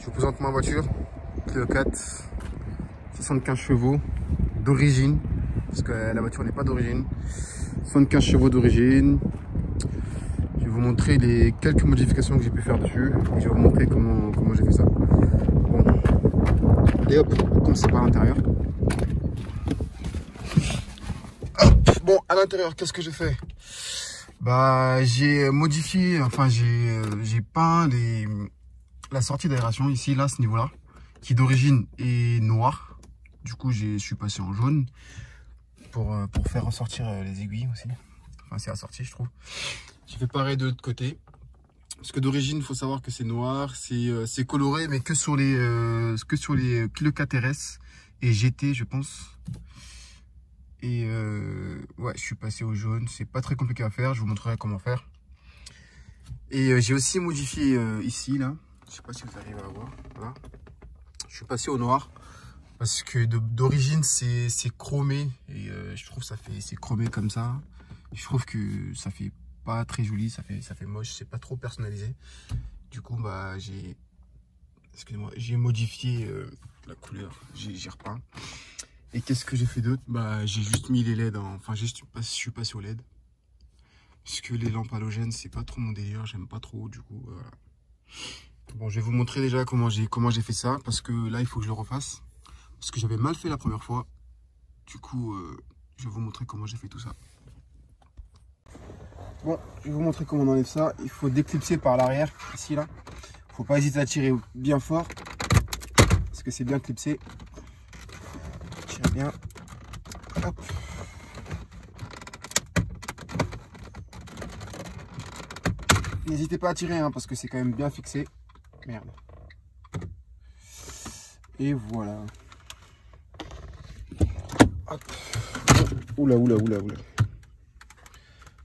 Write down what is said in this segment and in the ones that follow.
Je vous présente ma voiture, Clio 4, 75 chevaux d'origine, parce que la voiture n'est pas d'origine. 75 chevaux d'origine. Je vais vous montrer les quelques modifications que j'ai pu faire dessus et je vais vous montrer comment j'ai fait ça. Bon. Et hop, on va commencer par l'intérieur. Bon, à l'intérieur, qu'est-ce que j'ai fait? Bah, j'ai modifié, enfin j'ai peint la sortie d'aération ici, là, à ce niveau-là, qui d'origine est noire. Du coup, je suis passé en jaune pour faire ressortir les aiguilles aussi. Enfin, c'est assorti, je trouve. J'ai fait pareil de l'autre côté. Parce que d'origine, il faut savoir que c'est noir, c'est coloré, mais que sur les Clio 4 RS et GT, je pense. Et ouais, je suis passé au jaune. C'est pas très compliqué à faire. Je vous montrerai comment faire. Et j'ai aussi modifié ici, là. Je sais pas si vous arrivez à voir. Voilà. Je suis passé au noir parce que d'origine c'est chromé et je trouve c'est chromé comme ça. Je trouve que ça fait pas très joli, ça fait moche, c'est pas trop personnalisé. Du coup, bah j'ai modifié la couleur, j'ai repeint. Et qu'est-ce que j'ai fait d'autre? Bah j'ai juste mis les LED, enfin je suis passé au LED. Parce que les lampes halogènes, c'est pas trop mon délire, j'aime pas trop, du coup voilà. Bon, je vais vous montrer déjà comment j'ai fait ça, parce que là il faut que je le refasse. Parce que j'avais mal fait la première fois. Du coup, je vais vous montrer comment j'ai fait tout ça. Bon, je vais vous montrer comment on enlève ça. Il faut déclipser par l'arrière, ici là. Faut pas hésiter à tirer bien fort, parce que c'est bien clipsé. Tire bien. Hop. N'hésitez pas à tirer, hein, parce que c'est quand même bien fixé. Merde. Et voilà. Hop. Oula.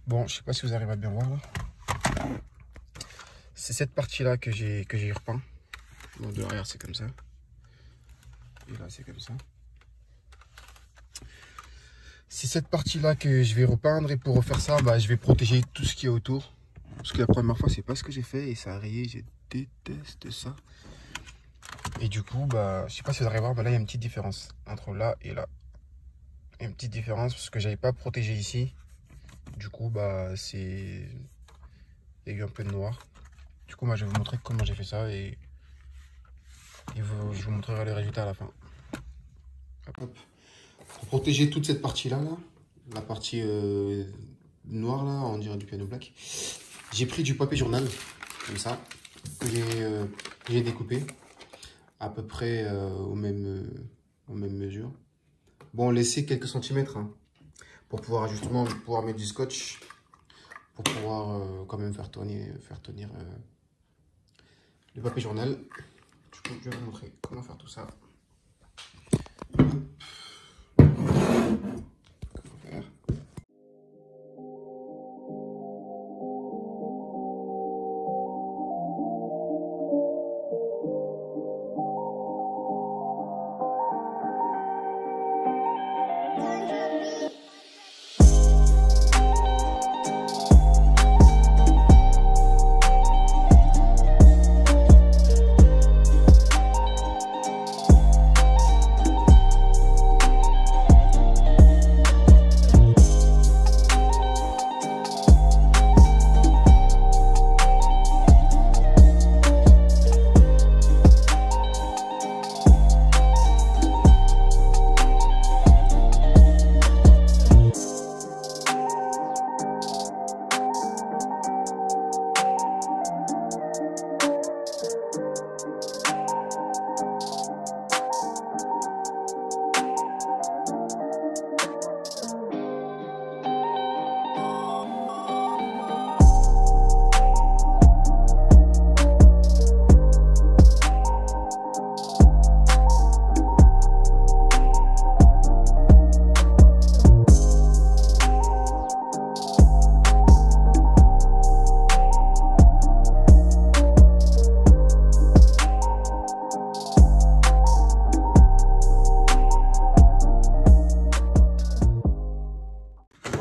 Bon, je sais pas si vous arrivez à bien voir là. C'est cette partie là que j'ai repeint. Donc de l'arrière c'est comme ça. Et là c'est comme ça. C'est cette partie là que je vais repeindre et pour refaire ça, bah, je vais protéger tout ce qui est autour. Parce que la première fois c'est pas ce que j'ai fait et ça a rayé, je déteste ça. Et du coup, bah, je sais pas si vous arrivez à voir, bah là il y a une petite différence entre là et là. Il y a une petite différence parce que j'avais pas protégé ici. Du coup, bah, il y a eu un peu de noir. Du coup, moi, je vais vous montrer comment j'ai fait ça et je vous montrerai les résultats à la fin. Hop. Pour protéger toute cette partie-là, la partie noire, là, on dirait du piano black, j'ai pris du papier journal, comme ça, que j'ai découpé à peu près aux mêmes mesures. Bon, laissez quelques centimètres, hein, pour pouvoir justement mettre du scotch, pour pouvoir quand même faire tenir le papier journal. Du coup, je vais vous montrer comment faire tout ça.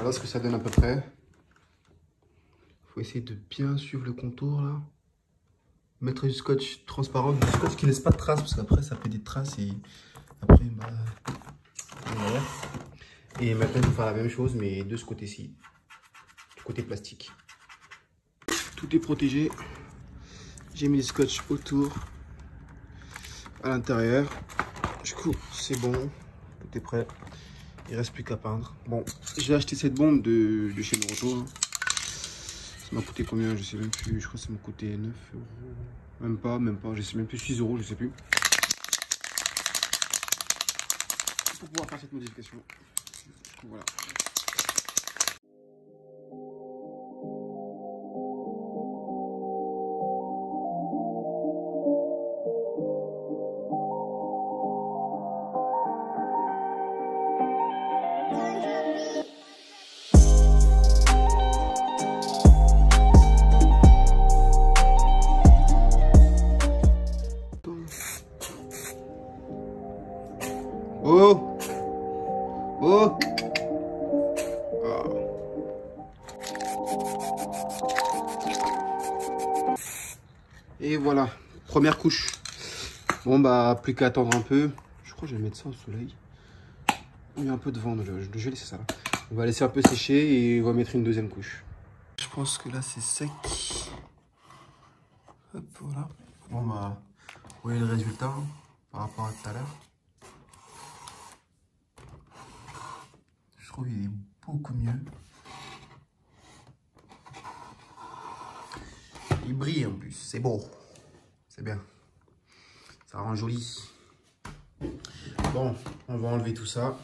Voilà ce que ça donne à peu près. Il faut essayer de bien suivre le contour là. mettre du scotch transparent, du scotch qui laisse pas de traces, parce qu'après ça fait des traces et après bah voilà. Et maintenant il faut faire la même chose mais de ce côté-ci, du côté plastique. Tout est protégé. J'ai mis du scotch autour, à l'intérieur. Du coup c'est bon, tout est prêt. Il reste plus qu'à peindre. Bon, j'ai acheté cette bombe de chez Naruto. Ça m'a coûté combien? Je sais même plus. Je crois que ça m'a coûté 9 €. Même pas. Je sais même plus, 6 €, je sais plus. Pour pouvoir faire cette modification. Du coup, voilà. Oh! Oh! Et voilà, première couche. Bon bah plus qu'à attendre un peu. Je crois que je vais mettre ça au soleil. Il y a un peu de vent, je vais laisser ça là. On va laisser un peu sécher et on va mettre une deuxième couche. Je pense que là c'est sec. Hop, voilà. Bon bah, vous voyez le résultat hein, par rapport à tout à l'heure. Je trouve qu'il est beaucoup mieux. Il brille en plus, c'est beau. C'est bien. Ça rend joli. Bon, on va enlever tout ça.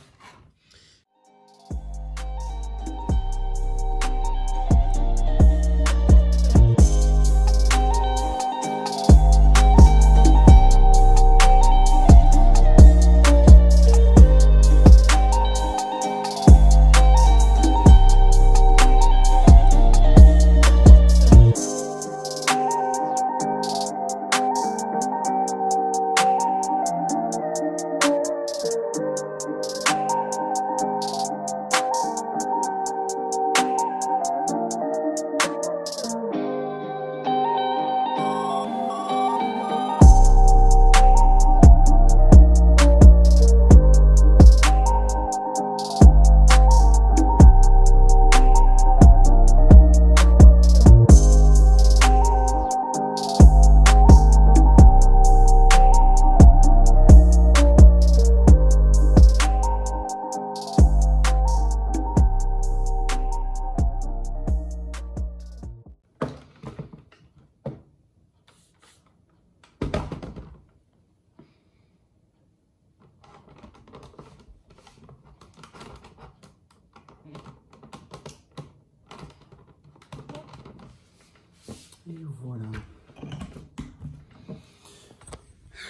Et voilà.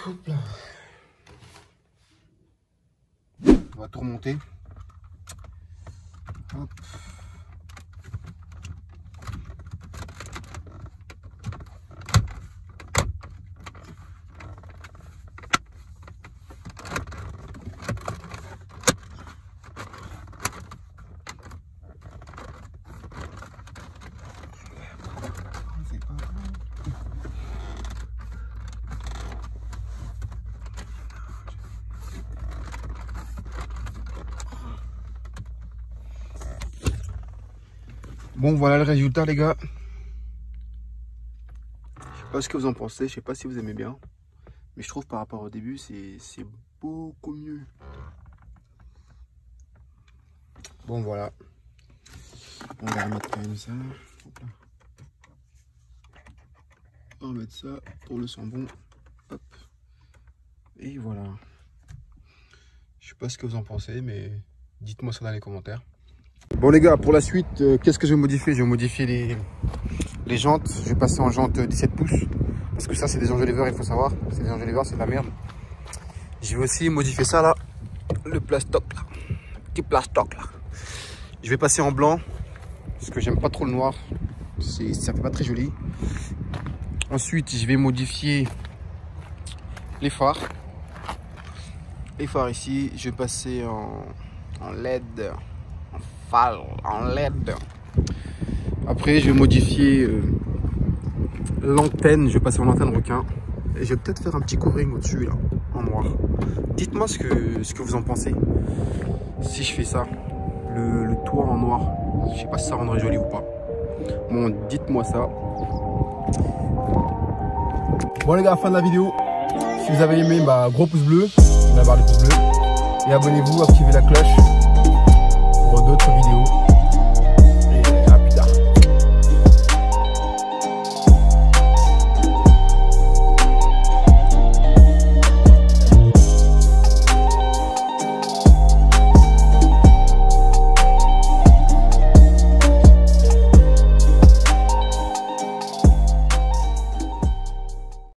Hop là. On va tout remonter. Hop. Bon, voilà le résultat, les gars. Je sais pas ce que vous en pensez, je sais pas si vous aimez bien. Mais je trouve par rapport au début, c'est beaucoup mieux. Bon, voilà. On va remettre quand même ça. Hop là. On va mettre ça pour le sambon. Hop. Et voilà. Je sais pas ce que vous en pensez, mais dites-moi ça dans les commentaires. Bon les gars, pour la suite, qu'est-ce que je vais modifier? Je vais modifier les jantes. Je vais passer en jantes 17 pouces. Parce que ça, c'est des enjoliveurs, il faut savoir. C'est des enjoliveurs, c'est de la merde. Je vais aussi modifier ça là. Le plastoc là. Le petit plastoc là. Je vais passer en blanc. Parce que j'aime pas trop le noir. Ça fait pas très joli. Ensuite, je vais modifier les phares. Les phares ici, je vais passer en LED. En LED. Après, je vais modifier l'antenne, je vais passer en antenne requin. Et je vais peut-être faire un petit coring au-dessus, là, en noir. Dites-moi ce que vous en pensez. Si je fais ça, le toit en noir, je sais pas si ça rendrait joli ou pas. Bon, dites-moi ça. Bon les gars, fin de la vidéo. Si vous avez aimé, bah, gros pouce bleu, la barre de pouce bleu. Et abonnez-vous, activez la cloche pour d'autres vidéos.